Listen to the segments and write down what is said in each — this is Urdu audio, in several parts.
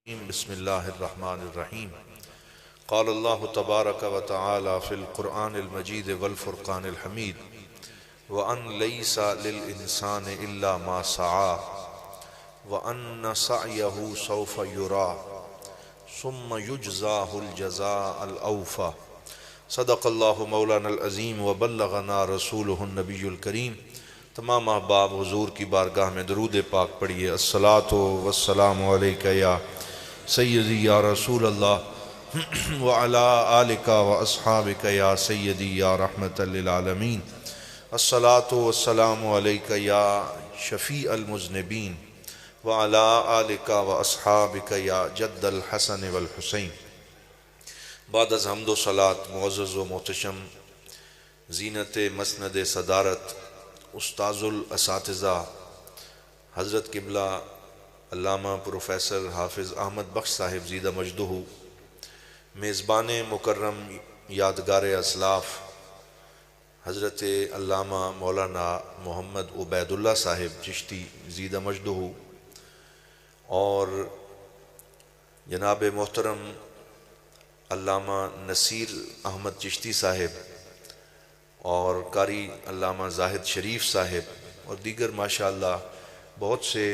بسم اللہ الرحمن الرحیم قال اللہ تبارک و تعالی فی القرآن المجید والفرقان الحمید وَأَن لَيْسَ لِلْإِنسَانِ إِلَّا مَا سَعَى وَأَنَّ سَعْيَهُ سَوْفَ يُرَى ثُمَّ يُجْزَاهُ الْجَزَاءَ الْأَوْفَى صدق اللہ مولانا العظیم وبلغنا رسولہ النبی الکریم۔ تمام احباب حضور کی بارگاہ میں درود پاک پڑھیے۔ الصلاۃ والسلام علیک یا سیدی یا رسول اللہ وعلی آلک واصحابک یا سیدی یا رحمت للعالمین۔ الصلاۃ والسلام علیک یا شفیع المذنبین وعلی آلک واصحابک یا جد الحسن والحسین۔ بعد از حمد و صلاۃ، معزز و محتشم زینت مسند صدارت استاذ الاساتذہ حضرت قبلہ علامہ پروفیسر حافظ احمد بخش صاحب زیدہ مجدہ، میزبان مکرم یادگار اسلاف حضرت علامہ مولانا محمد عبید اللہ صاحب چشتی زیدہ مجدہ، اور جناب محترم علامہ نصیر احمد چشتی صاحب اور قاری علامہ زاہد شریف صاحب اور دیگر ماشاءاللہ بہت سے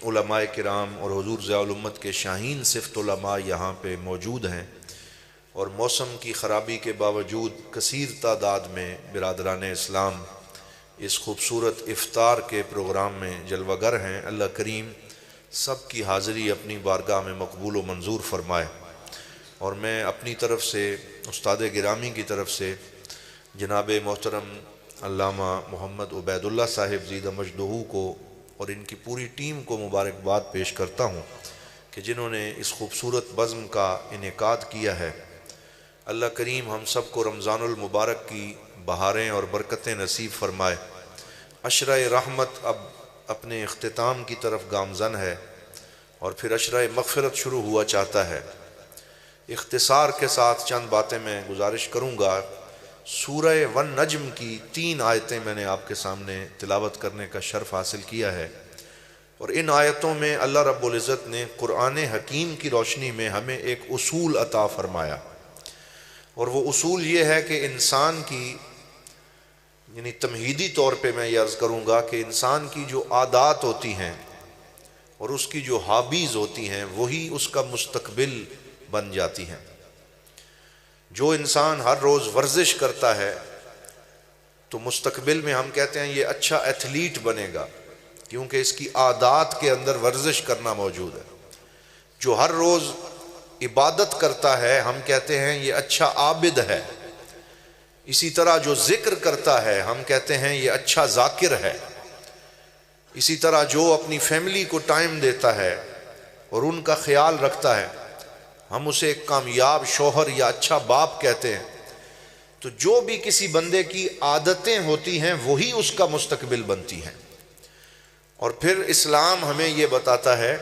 علماء کرام اور حضور ضیاء الامت کے شاہین صفت علماء یہاں پہ موجود ہیں، اور موسم کی خرابی کے باوجود کثیر تعداد میں برادران اسلام اس خوبصورت افطار کے پروگرام میں جلوہ گر ہیں۔ اللہ کریم سب کی حاضری اپنی بارگاہ میں مقبول و منظور فرمائے، اور میں اپنی طرف سے استاد گرامی کی طرف سے جناب محترم علامہ محمد عبید اللہ صاحب زیدہ مجدہ کو اور ان کی پوری ٹیم کو مبارکباد پیش کرتا ہوں کہ جنہوں نے اس خوبصورت بزم کا انعقاد کیا ہے۔ اللہ کریم ہم سب کو رمضان المبارک کی بہاریں اور برکتیں نصیب فرمائے۔ عشرہ رحمت اب اپنے اختتام کی طرف گامزن ہے، اور پھر عشرہ مغفرت شروع ہوا چاہتا ہے۔ اختصار کے ساتھ چند باتیں میں گزارش کروں گا۔ سورہ والنجم کی 3 آیتیں میں نے آپ کے سامنے تلاوت کرنے کا شرف حاصل کیا ہے، اور ان آیتوں میں اللہ رب العزت نے قرآن حکیم کی روشنی میں ہمیں ایک اصول عطا فرمایا، اور وہ اصول یہ ہے کہ انسان کی یعنی تمہیدی طور پہ میں یہ عرض کروں گا کہ انسان کی جو عادات ہوتی ہیں اور اس کی جو ہابیز ہوتی ہیں وہی اس کا مستقبل بن جاتی ہیں۔ جو انسان ہر روز ورزش کرتا ہے تو مستقبل میں ہم کہتے ہیں یہ اچھا ایتھلیٹ بنے گا، کیونکہ اس کی عادات کے اندر ورزش کرنا موجود ہے۔ جو ہر روز عبادت کرتا ہے ہم کہتے ہیں یہ اچھا عابد ہے۔ اسی طرح جو ذکر کرتا ہے ہم کہتے ہیں یہ اچھا ذاکر ہے۔ اسی طرح جو اپنی فیملی کو ٹائم دیتا ہے اور ان کا خیال رکھتا ہے ہم اسے ایک کامیاب شوہر یا اچھا باپ کہتے ہیں۔ تو جو بھی کسی بندے کی عادتیں ہوتی ہیں وہی اس کا مستقبل بنتی ہیں، اور پھر اسلام ہمیں یہ بتاتا ہے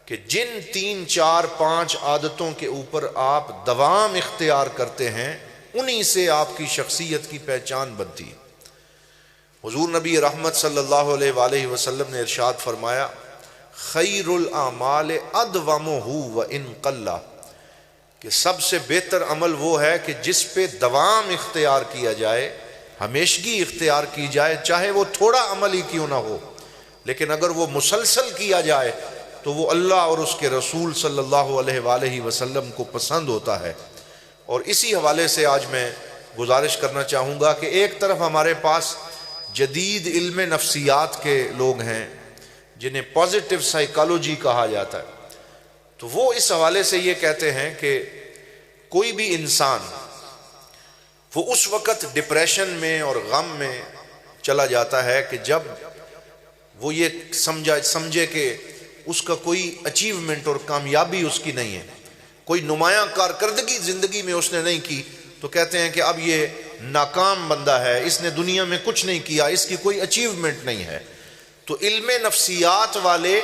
کہ جن 3 4 5 عادتوں کے اوپر آپ دوام اختیار کرتے ہیں انہی سے آپ کی شخصیت کی پہچان بنتی ہے۔ حضور نبی رحمت صلی اللہ علیہ وآلہ وسلم نے ارشاد فرمایا، خیر الاعمال ادومہ وان قل، کہ سب سے بہتر عمل وہ ہے کہ جس پہ دوام اختیار کیا جائے، ہمیشگی اختیار کی جائے، چاہے وہ تھوڑا عمل ہی کیوں نہ ہو، لیکن اگر وہ مسلسل کیا جائے تو وہ اللہ اور اس کے رسول صلی اللہ علیہ وآلہ وسلم کو پسند ہوتا ہے۔ اور اسی حوالے سے آج میں گزارش کرنا چاہوں گا کہ ایک طرف ہمارے پاس جدید علم نفسیات کے لوگ ہیں جنہیں پازیٹیو سائیکالوجی کہا جاتا ہے، تو وہ اس حوالے سے یہ کہتے ہیں کہ کوئی بھی انسان وہ اس وقت ڈپریشن میں اور غم میں چلا جاتا ہے کہ جب وہ یہ سمجھے کہ اس کا کوئی اچیومنٹ اور کامیابی اس کی نہیں ہے، کوئی نمایاں کارکردگی زندگی میں اس نے نہیں کی، تو کہتے ہیں کہ اب یہ ناکام بندہ ہے، اس نے دنیا میں کچھ نہیں کیا، اس کی کوئی اچیومنٹ نہیں ہے۔ تو علم نفسیات والے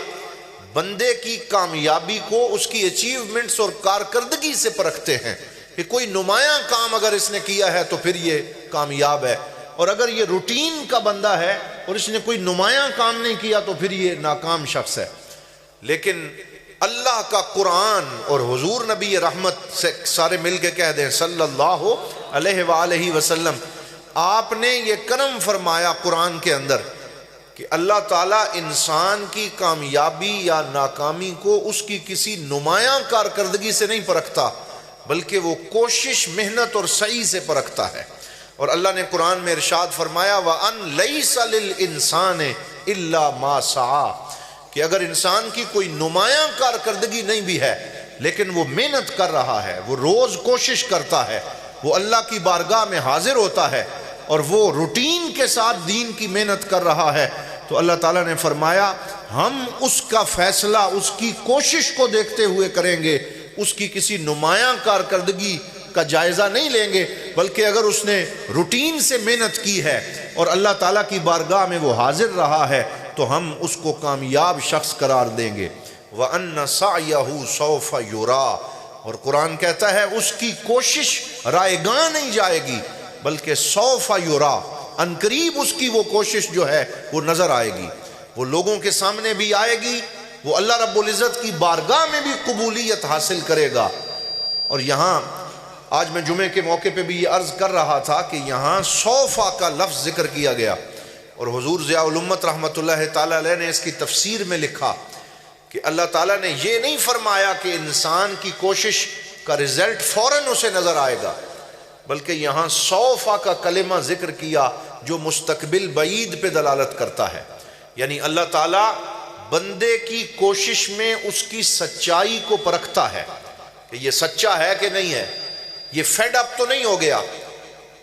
بندے کی کامیابی کو اس کی اچیومنٹس اور کارکردگی سے پرکھتے ہیں کہ کوئی نمایاں کام اگر اس نے کیا ہے تو پھر یہ کامیاب ہے، اور اگر یہ روٹین کا بندہ ہے اور اس نے کوئی نمایاں کام نہیں کیا تو پھر یہ ناکام شخص ہے۔ لیکن اللہ کا قرآن، اور حضور نبی رحمت سے سارے مل کے کہہ دیں صلی اللہ علیہ وآلہ وسلم، آپ نے یہ کرم فرمایا قرآن کے اندر کہ اللہ تعالیٰ انسان کی کامیابی یا ناکامی کو اس کی کسی نمایاں کارکردگی سے نہیں پرکھتا، بلکہ وہ کوشش، محنت اور سعی سے پرکھتا ہے۔ اور اللہ نے قرآن میں ارشاد فرمایا وَأَن لَيْسَ لِلْإِنسَانِ إِلَّا مَا سَعَى، کہ اگر انسان کی کوئی نمایاں کارکردگی نہیں بھی ہے لیکن وہ محنت کر رہا ہے، وہ روز کوشش کرتا ہے، وہ اللہ کی بارگاہ میں حاضر ہوتا ہے اور وہ روٹین کے ساتھ دین کی محنت کر رہا ہے، تو اللہ تعالیٰ نے فرمایا ہم اس کا فیصلہ اس کی کوشش کو دیکھتے ہوئے کریں گے، اس کی کسی نمایاں کارکردگی کا جائزہ نہیں لیں گے، بلکہ اگر اس نے روٹین سے محنت کی ہے اور اللہ تعالیٰ کی بارگاہ میں وہ حاضر رہا ہے تو ہم اس کو کامیاب شخص قرار دیں گے۔ وَأَنَّ سَعْيَهُ سَوْفَ يُرَى، اور قرآن کہتا ہے اس کی کوشش رائے گاں نہیں جائے گی بلکہ سوف یرا، ان قریب اس کی وہ کوشش جو ہے وہ نظر آئے گی، وہ لوگوں کے سامنے بھی آئے گی، وہ اللہ رب العزت کی بارگاہ میں بھی قبولیت حاصل کرے گا۔ اور یہاں آج میں جمعے کے موقع پہ بھی یہ عرض کر رہا تھا کہ یہاں سوفا کا لفظ ذکر کیا گیا، اور حضور ضیاء الامت رحمۃ اللہ تعالیٰ علیہ نے اس کی تفسیر میں لکھا کہ اللہ تعالیٰ نے یہ نہیں فرمایا کہ انسان کی کوشش کا رزلٹ فوراً اسے نظر آئے گا، بلکہ یہاں سوفا کا کلمہ ذکر کیا جو مستقبل بعید پہ دلالت کرتا ہے، یعنی اللہ تعالیٰ بندے کی کوشش میں اس کی سچائی کو پرکھتا ہے کہ یہ سچا ہے کہ نہیں ہے، یہ فیڈ اپ تو نہیں ہو گیا،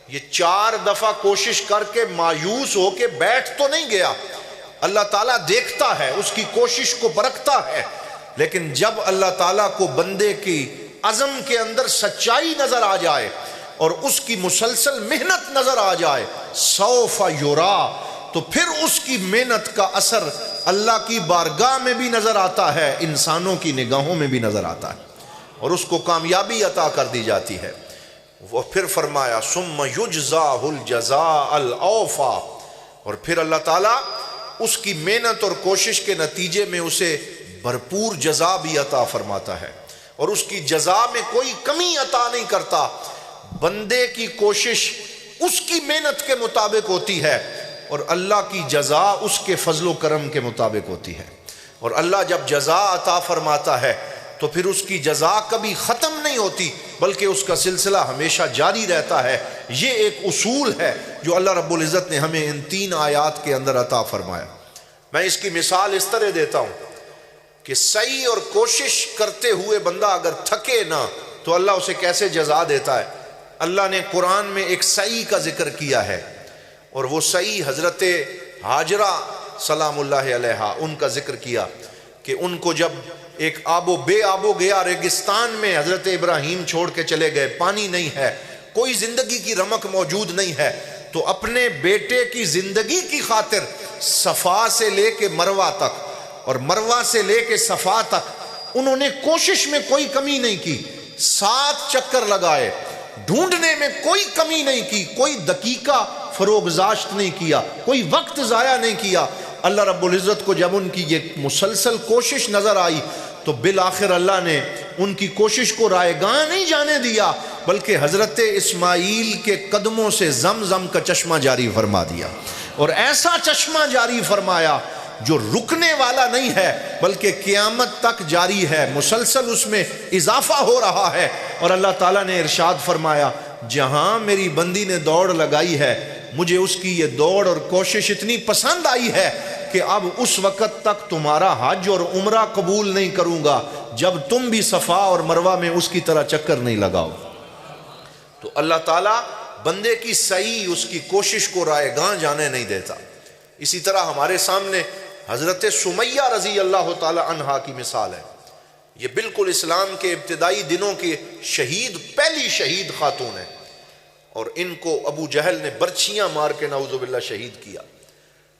یہ 4 دفعہ کوشش کر کے مایوس ہو کے بیٹھ تو نہیں گیا۔ اللہ تعالیٰ دیکھتا ہے، اس کی کوشش کو پرکھتا ہے، لیکن جب اللہ تعالیٰ کو بندے کی عزم کے اندر سچائی نظر آ جائے اور اس کی مسلسل محنت نظر آ جائے سوف یرا، تو پھر اس کی محنت کا اثر اللہ کی بارگاہ میں بھی نظر آتا ہے، انسانوں کی نگاہوں میں بھی نظر آتا ہے، اور اس کو کامیابی عطا کر دی جاتی ہے۔ وہ پھر فرمایا ثم یجزاہ الجزاء الاوفی، اور پھر اللہ تعالیٰ اس کی محنت اور کوشش کے نتیجے میں اسے بھرپور جزا بھی عطا فرماتا ہے، اور اس کی جزا میں کوئی کمی عطا نہیں کرتا۔ بندے کی کوشش اس کی محنت کے مطابق ہوتی ہے اور اللہ کی جزا اس کے فضل و کرم کے مطابق ہوتی ہے، اور اللہ جب جزا عطا فرماتا ہے تو پھر اس کی جزا کبھی ختم نہیں ہوتی بلکہ اس کا سلسلہ ہمیشہ جاری رہتا ہے۔ یہ ایک اصول ہے جو اللہ رب العزت نے ہمیں ان 3 آیات کے اندر عطا فرمایا۔ میں اس کی مثال اس طرح دیتا ہوں کہ سعی اور کوشش کرتے ہوئے بندہ اگر تھکے نہ تو اللہ اسے کیسے جزا دیتا ہے۔ اللہ نے قرآن میں ایک سعی کا ذکر کیا ہے، اور وہ سعی حضرت ہاجرہ سلام اللہ علیہا ان کا ذکر کیا کہ ان کو جب ایک بے آب و گیا ریگستان میں حضرت ابراہیم چھوڑ کے چلے گئے، پانی نہیں ہے، کوئی زندگی کی رمق موجود نہیں ہے، تو اپنے بیٹے کی زندگی کی خاطر صفا سے لے کے مروہ تک اور مروہ سے لے کے صفا تک انہوں نے کوشش میں کوئی کمی نہیں کی، 7 چکر لگائے، ڈھونڈنے میں کوئی کمی نہیں کی، کوئی دقیقہ فروگزاشت نہیں کیا، کوئی وقت ضائع نہیں کیا۔ اللہ رب العزت کو جب ان کی یہ مسلسل کوشش نظر آئی تو بالآخر اللہ نے ان کی کوشش کو رائے گاں نہیں جانے دیا بلکہ حضرت اسماعیل کے قدموں سے زمزم کا چشمہ جاری فرما دیا، اور ایسا چشمہ جاری فرمایا جو رکنے والا نہیں ہے بلکہ قیامت تک جاری ہے، مسلسل اس میں اضافہ ہو رہا ہے۔ اور اللہ تعالیٰ نے ارشاد فرمایا جہاں میری بندی نے دوڑ لگائی ہے مجھے اس کی یہ دوڑ اور کوشش اتنی پسند آئی ہے کہ اب اس وقت تک تمہارا حج اور عمرہ قبول نہیں کروں گا جب تم بھی صفا اور مروہ میں اس کی طرح چکر نہیں لگاؤ۔ تو اللہ تعالیٰ بندے کی سعی، اس کی کوشش کو رائے گاں جانے نہیں دیتا۔ اسی طرح ہمارے سامنے حضرت سمیہ رضی اللہ تعالی عنہا کی مثال ہے، یہ بالکل اسلام کے ابتدائی دنوں کی شہید، پہلی شہید خاتون ہے، اور ان کو ابو جہل نے برچھیاں مار کے نعوذ باللہ شہید کیا،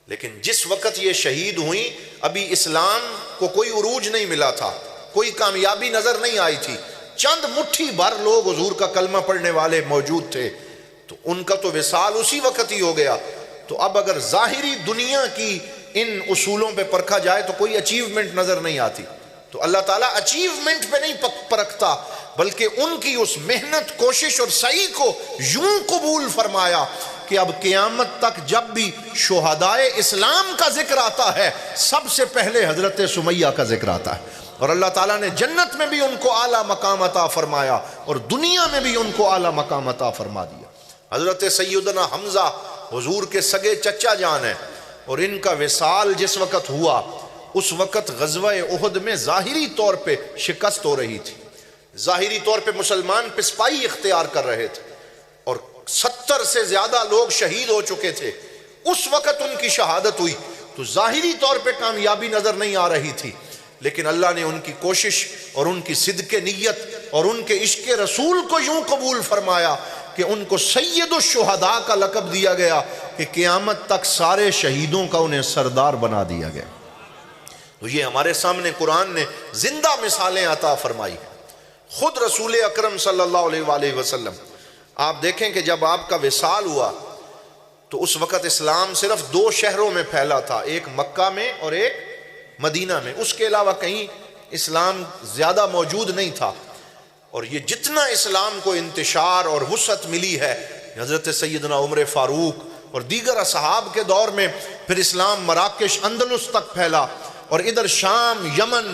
لیکن جس وقت یہ شہید ہوئیں ابھی اسلام کو کوئی عروج نہیں ملا تھا، کوئی کامیابی نظر نہیں آئی تھی، چند مٹھی بھر لوگ حضور کا کلمہ پڑھنے والے موجود تھے، تو ان کا تو وصال اسی وقت ہی ہو گیا۔ تو اب اگر ظاہری دنیا کی ان اصولوں پہ پرکھا جائے تو کوئی اچیومنٹ نظر نہیں آتی، تو تو اللہ تعالیٰ اچیومنٹ پہ نہیں پرکھتا، بلکہ ان کی اس محنت، کوشش اور سعی کو یوں قبول فرمایا کہ اب قیامت تک جب بھی شہدائے اسلام کا ذکر آتا ہے سب سے پہلے حضرت سمیہ کا ذکر آتا ہے، اور اللہ تعالیٰ نے جنت میں بھی ان کو اعلیٰ مقام عطا فرمایا اور دنیا میں بھی ان کو اعلیٰ مقام عطا فرما دیا۔ حضرت سیدنا حمزہ حضور کے سگے چچا جان ہیں، اور ان کا وصال جس وقت ہوا اس وقت غزوہ احد میں ظاہری طور پہ شکست ہو رہی تھی، ظاہری طور پہ مسلمان پسپائی اختیار کر رہے تھے، اور 70 سے زیادہ لوگ شہید ہو چکے تھے۔ اس وقت ان کی شہادت ہوئی تو ظاہری طور پہ کامیابی نظر نہیں آ رہی تھی، لیکن اللہ نے ان کی کوشش اور ان کی صدق نیت اور ان کے عشق رسول کو یوں قبول فرمایا کہ ان کو سید الشہداء کا لقب دیا گیا، کہ قیامت تک سارے شہیدوں کا انہیں سردار بنا دیا گیا۔ تو یہ ہمارے سامنے قرآن نے زندہ مثالیں عطا فرمائی ہیں۔ خود رسول اکرم صلی اللہ علیہ وآلہ وسلم، آپ دیکھیں کہ جب آپ کا وصال ہوا تو اس وقت اسلام صرف 2 شہروں میں پھیلا تھا، ایک مکہ میں اور ایک مدینہ میں، اس کے علاوہ کہیں اسلام زیادہ موجود نہیں تھا۔ اور یہ جتنا اسلام کو انتشار اور وسعت ملی ہے، حضرت سیدنا عمر فاروق اور دیگر اصحاب کے دور میں پھر اسلام مراکش اندلس تک پھیلا، اور ادھر شام، یمن،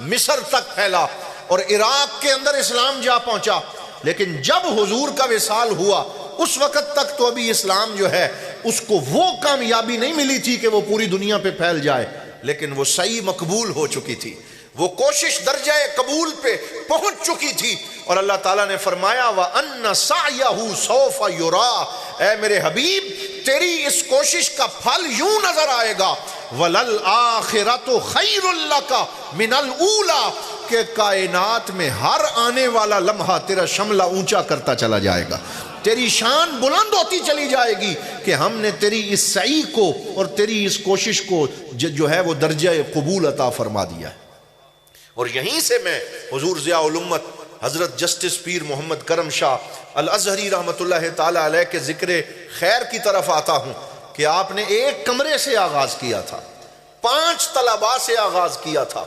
مصر تک پھیلا، اور عراق کے اندر اسلام جا پہنچا۔ لیکن جب حضور کا وصال ہوا اس وقت تک تو ابھی اسلام جو ہے اس کو وہ کامیابی نہیں ملی تھی کہ وہ پوری دنیا پہ پھیل جائے، لیکن وہ صحیح مقبول ہو چکی تھی، وہ کوشش درجہ قبول پہ پہنچ چکی تھی، اور اللہ تعالیٰ نے فرمایا وَأَنَّ سَعْيَهُ سَوْفَ يُرَى، اے میرے حبیب تیری اس کوشش کا پھل یوں نظر آئے گا، وَلَلْآخِرَةُ خَيْرٌ لَكَ مِنَ الْأُولَى، کہ کائنات میں ہر آنے والا لمحہ تیرا شملہ اونچا کرتا چلا جائے گا، تیری شان بلند ہوتی چلی جائے گی کہ ہم نے تیری اس سعی کو اور تیری اس کوشش کو جو ہے وہ درجہ قبول عطا فرما دیا ہے۔ اور یہیں سے میں حضور ضیاء الامت حضرت جسٹس پیر محمد کرم شاہ الازہری رحمۃ اللہ تعالی علیہ کے ذکر خیر کی طرف آتا ہوں کہ آپ نے ایک کمرے سے آغاز کیا تھا، 5 طلباء سے آغاز کیا تھا۔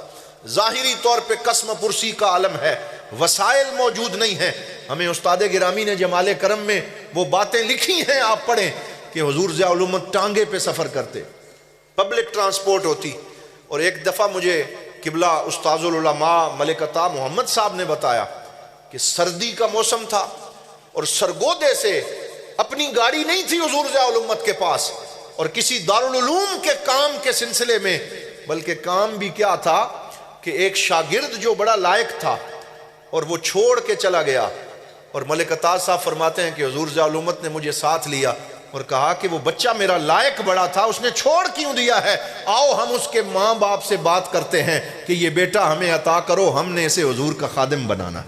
ظاہری طور پہ قسم پرسی کا عالم ہے، وسائل موجود نہیں ہیں۔ ہمیں استاد گرامی نے جمال کرم میں وہ باتیں لکھی ہیں، آپ پڑھیں کہ حضور ضیاء الامت ٹانگے پہ سفر کرتے، پبلک ٹرانسپورٹ ہوتی۔ اور ایک دفعہ مجھے قبلہ استاذ العلماء ملک عطا محمد صاحب نے بتایا کہ سردی کا موسم تھا اور سرگودے سے اپنی گاڑی نہیں تھی حضور ضیاء الامت کے پاس، اور کسی دارالعلوم کے کام کے سلسلے میں، بلکہ کام بھی کیا تھا کہ ایک شاگرد جو بڑا لائق تھا اور وہ چھوڑ کے چلا گیا، اور ملک عطا صاحب فرماتے ہیں کہ حضور ضیاء الامت نے مجھے ساتھ لیا اور کہا کہ وہ بچہ میرا لائق بڑا تھا، اس نے چھوڑ کیوں دیا ہے، آؤ ہم اس کے ماں باپ سے بات کرتے ہیں کہ یہ بیٹا ہمیں عطا کرو، ہم نے اسے حضور کا خادم بنانا۔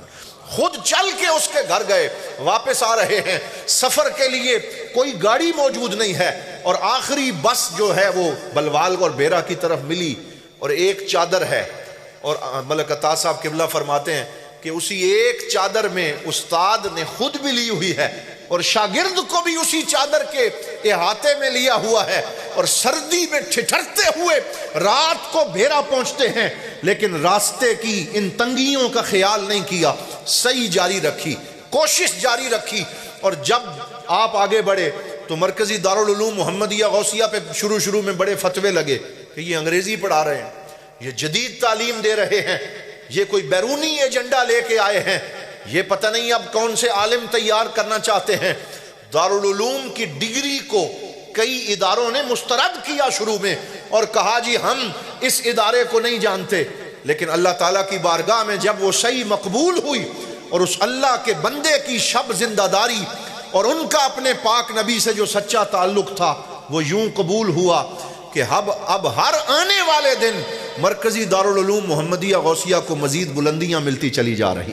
خود چل کے اس کے گھر گئے، واپس آ رہے ہیں، سفر کے لیے کوئی گاڑی موجود نہیں ہے، اور آخری بس جو ہے وہ بلوال اور بیرا کی طرف ملی، اور ایک چادر ہے، اور ملک عطا صاحب قبلہ فرماتے ہیں کہ اسی ایک چادر میں استاد نے خود بھی لی ہوئی ہے اور شاگرد کو بھی اسی چادر کے احاطے میں لیا ہوا ہے، اور سردی میں ٹھٹھرتے ہوئے رات کو بھیرا پہنچتے ہیں، لیکن راستے کی ان تنگیوں کا خیال نہیں کیا، صحیح جاری رکھی، کوشش جاری رکھی۔ اور جب آپ آگے بڑھے تو مرکزی دارالعلوم محمدیہ غوثیہ پہ شروع میں بڑے فتوے لگے کہ یہ انگریزی پڑھا رہے ہیں، یہ جدید تعلیم دے رہے ہیں، یہ کوئی بیرونی ایجنڈا لے کے آئے ہیں، یہ پتہ نہیں اب کون سے عالم تیار کرنا چاہتے ہیں۔ دارالعلوم کی ڈگری کو کئی اداروں نے مسترد کیا شروع میں، اور کہا جی ہم اس ادارے کو نہیں جانتے، لیکن اللہ تعالیٰ کی بارگاہ میں جب وہ صحیح مقبول ہوئی اور اس اللہ کے بندے کی شب زندہ داری اور ان کا اپنے پاک نبی سے جو سچا تعلق تھا وہ یوں قبول ہوا کہ اب ہر آنے والے دن مرکزی دارالعلوم محمدیہ غوثیہ کو مزید بلندیاں ملتی چلی جا رہی۔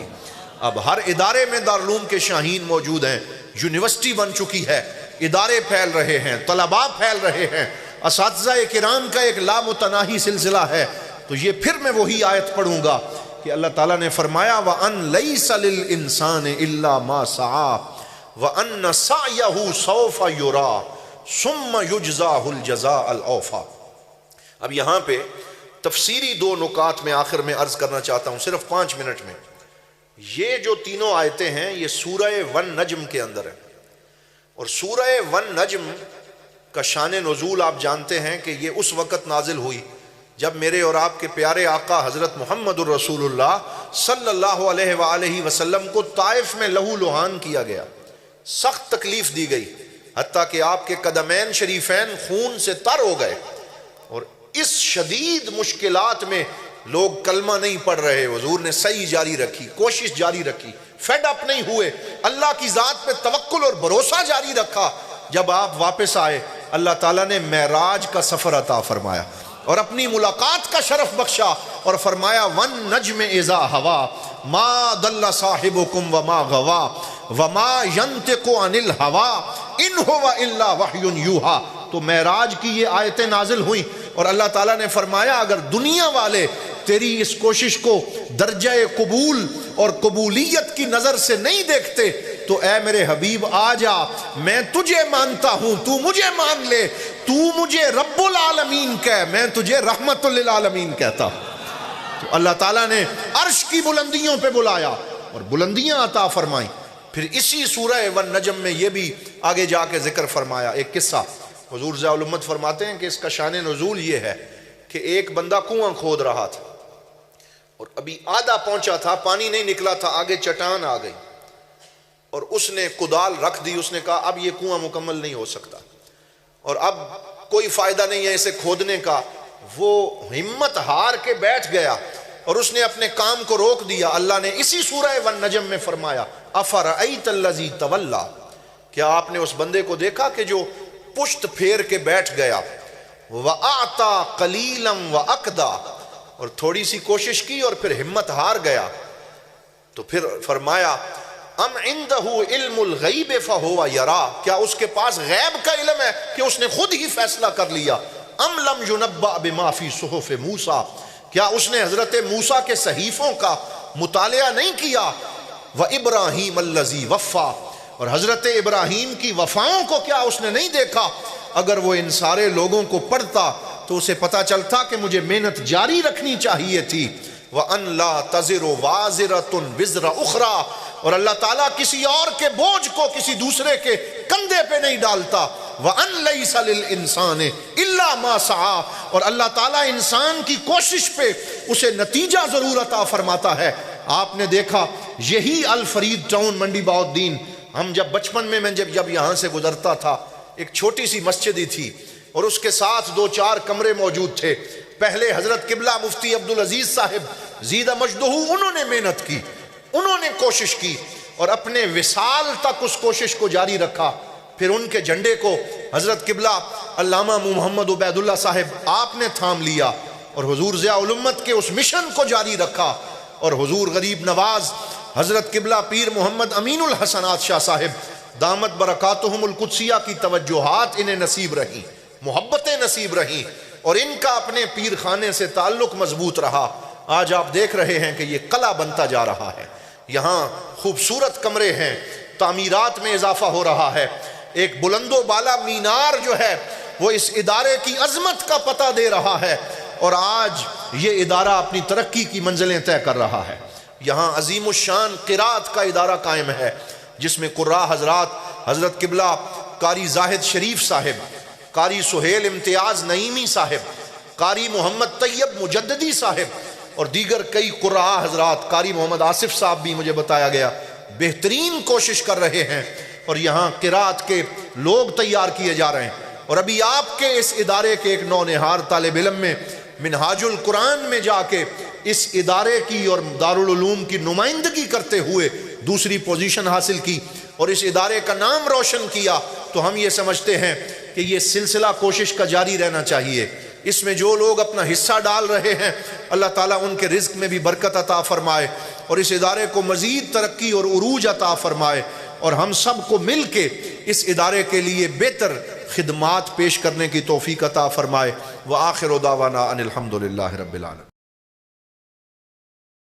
اب ہر ادارے میں دارالعلوم کے شاہین موجود ہیں، یونیورسٹی بن چکی ہے، ادارے پھیل رہے ہیں، طلباء پھیل رہے ہیں، اساتذہ کرام کا ایک لامتناہی سلسلہ ہے۔ تو یہ پھر میں وہی آیت پڑھوں گا کہ اللہ تعالیٰ نے فرمایا وَأَن لَيْسَ لِلْإِنسَانِ إِلَّا مَا سَعَى وَأَنَّ سَعْيَهُ سَوْفَ يُرَى ثُمَّ يُجْزَاهُ الْجَزَاءَ الْأَوْفَى۔ اب یہاں پہ تفسیری دو نکات میں آخر میں عرض کرنا چاہتا ہوں صرف 5 منٹ میں۔ یہ جو تینوں آیتیں ہیں یہ سورہ ون نجم کے اندر ہیں، اور سورہ ون نجم کا شان نزول آپ جانتے ہیں کہ یہ اس وقت نازل ہوئی جب میرے اور آپ کے پیارے آقا حضرت محمد الرسول اللہ صلی اللہ علیہ وآلہ وسلم کو طائف میں لہو لہان کیا گیا، سخت تکلیف دی گئی، حتیٰ کہ آپ کے قدمین شریفین خون سے تر ہو گئے، اور اس شدید مشکلات میں لوگ کلمہ نہیں پڑھ رہے، حضور نے صحیح جاری رکھی، کوشش جاری رکھی، فیڈ اپ نہیں ہوئے، اللہ کی ذات پہ توکل اور بھروسہ جاری رکھا۔ جب آپ واپس آئے اللہ تعالیٰ نے معراج کا سفر عطا فرمایا اور اپنی ملاقات کا شرف بخشا، اور فرمایا ون نجم اذا ہوا ما ضل صاحبکم وما غوا وما ینطق عن الہوی ان هو الا وحی یوحی۔ تو معراج کی یہ آیتیں نازل ہوئیں، اور اللہ تعالیٰ نے فرمایا اگر دنیا والے تیری اس کوشش کو درجہ قبول اور قبولیت کی نظر سے نہیں دیکھتے تو اے میرے حبیب آ جا، میں تجھے مانتا ہوں، تو مجھے مان لے، تو مجھے رب العالمین کہہ، میں تجھے رحمت للعالمین کہتا ہوں۔ تو اللہ تعالیٰ نے عرش کی بلندیوں پہ بلایا اور بلندیاں عطا فرمائیں۔ پھر اسی سورہ ون نجم میں یہ بھی آگے جا کے ذکر فرمایا، ایک قصہ حضور ضیاء الامت فرماتے ہیں کہ اس کا شان نزول یہ ہے کہ ایک بندہ کنواں کھود رہا تھا اور ابھی آدھا پہنچا تھا، پانی نہیں نکلا تھا، آگے چٹان آ گئی اور اس نے کدال رکھ دی، اس نے کہا اب یہ کنواں مکمل نہیں ہو سکتا اور اب کوئی فائدہ نہیں ہے اسے کھودنے کا۔ وہ ہمت ہار کے بیٹھ گیا اور اس نے اپنے کام کو روک دیا۔ اللہ نے اسی سورہ ون نجم میں فرمایا افرأیت الذی تولی، کیا آپ نے اس بندے کو دیکھا کہ جو پشت پھیر کے بیٹھ گیا، وَأَعْطَى قَلِيلًا وَأَقْدَى، اور تھوڑی سی کوشش کی اور پھر ہمت ہار گیا۔ تو پھر فرمایا ام عندہ علم الغیب فہو یرا، کیا اس کے پاس غیب کا علم ہے کہ اس نے خود ہی فیصلہ کر لیا؟ ام لم ينبأ بما فی صحف موسیٰ، کیا اس نے حضرت موسیٰ کے صحیفوں کا مطالعہ نہیں کیا؟ وَإِبْرَاهِيمَ الَّذِي وَفَّى، اور حضرت ابراہیم کی وفاؤں کو کیا اس نے نہیں دیکھا؟ اگر وہ ان سارے لوگوں کو پڑھتا تو اسے پتا چلتا کہ مجھے محنت جاری رکھنی چاہیے تھی۔ وَأَن لَا تَزِرُ وَازِرَةٌ وِزْرَ أُخْرَى، اور اللہ تعالیٰ کسی اور کے بوجھ کو کسی دوسرے کے کندھے پہ نہیں ڈالتا۔ وَأَن لَيْسَ لِلْإِنسَانِ إِلَّا مَا سَعَى، اور اللہ تعالیٰ انسان کی کوشش پہ اسے نتیجہ ضرور عطا فرماتا ہے۔ آپ نے دیکھا یہی الفرید ٹاؤن منڈی بہاؤالدین، ہم جب بچپن میں جب یہاں سے گزرتا تھا ایک چھوٹی سی مسجد ہی تھی اور اس کے ساتھ 2-4 کمرے موجود تھے۔ پہلے حضرت قبلہ مفتی عبدالعزیز صاحب زیدہ مجدہ، انہوں نے محنت کی، انہوں نے کوشش کی اور اپنے وصال تک اس کوشش کو جاری رکھا۔ پھر ان کے جھنڈے کو حضرت قبلہ علامہ محمد عبید اللہ صاحب آپ نے تھام لیا اور حضور ضیاء الامت کے اس مشن کو جاری رکھا، اور حضور غریب نواز حضرت قبلہ پیر محمد امین الحسنات شاہ صاحب دامت برکاتہم القدسیہ کی توجہات انہیں نصیب رہیں، محبتیں نصیب رہیں، اور ان کا اپنے پیر خانے سے تعلق مضبوط رہا۔ آج آپ دیکھ رہے ہیں کہ یہ قلعہ بنتا جا رہا ہے، یہاں خوبصورت کمرے ہیں، تعمیرات میں اضافہ ہو رہا ہے، ایک بلند و بالا مینار جو ہے وہ اس ادارے کی عظمت کا پتہ دے رہا ہے، اور آج یہ ادارہ اپنی ترقی کی منزلیں طے کر رہا ہے۔ یہاں عظیم الشان قرات کا ادارہ قائم ہے جس میں قراء حضرات حضرت قبلہ قاری زاہد شریف صاحب، قاری سہیل امتیاز نعیمی صاحب، قاری محمد طیب مجددی صاحب اور دیگر کئی قراء حضرات، قاری محمد آصف صاحب بھی مجھے بتایا گیا، بہترین کوشش کر رہے ہیں، اور یہاں قرات کے لوگ تیار کیے جا رہے ہیں۔ اور ابھی آپ کے اس ادارے کے ایک نونہار طالب علم میں منہاج القرآن میں جا کے اس ادارے کی اور دارالعلوم کی نمائندگی کرتے ہوئے دوسری پوزیشن حاصل کی اور اس ادارے کا نام روشن کیا، تو ہم یہ سمجھتے ہیں کہ یہ سلسلہ کوشش کا جاری رہنا چاہیے۔ اس میں جو لوگ اپنا حصہ ڈال رہے ہیں اللہ تعالیٰ ان کے رزق میں بھی برکت عطا فرمائے اور اس ادارے کو مزید ترقی اور عروج عطا فرمائے، اور ہم سب کو مل کے اس ادارے کے لیے بہتر خدمات پیش کرنے کی توفیق عطا فرمائے۔ وآخر دعوانا ان الحمدللہ رب العالمین۔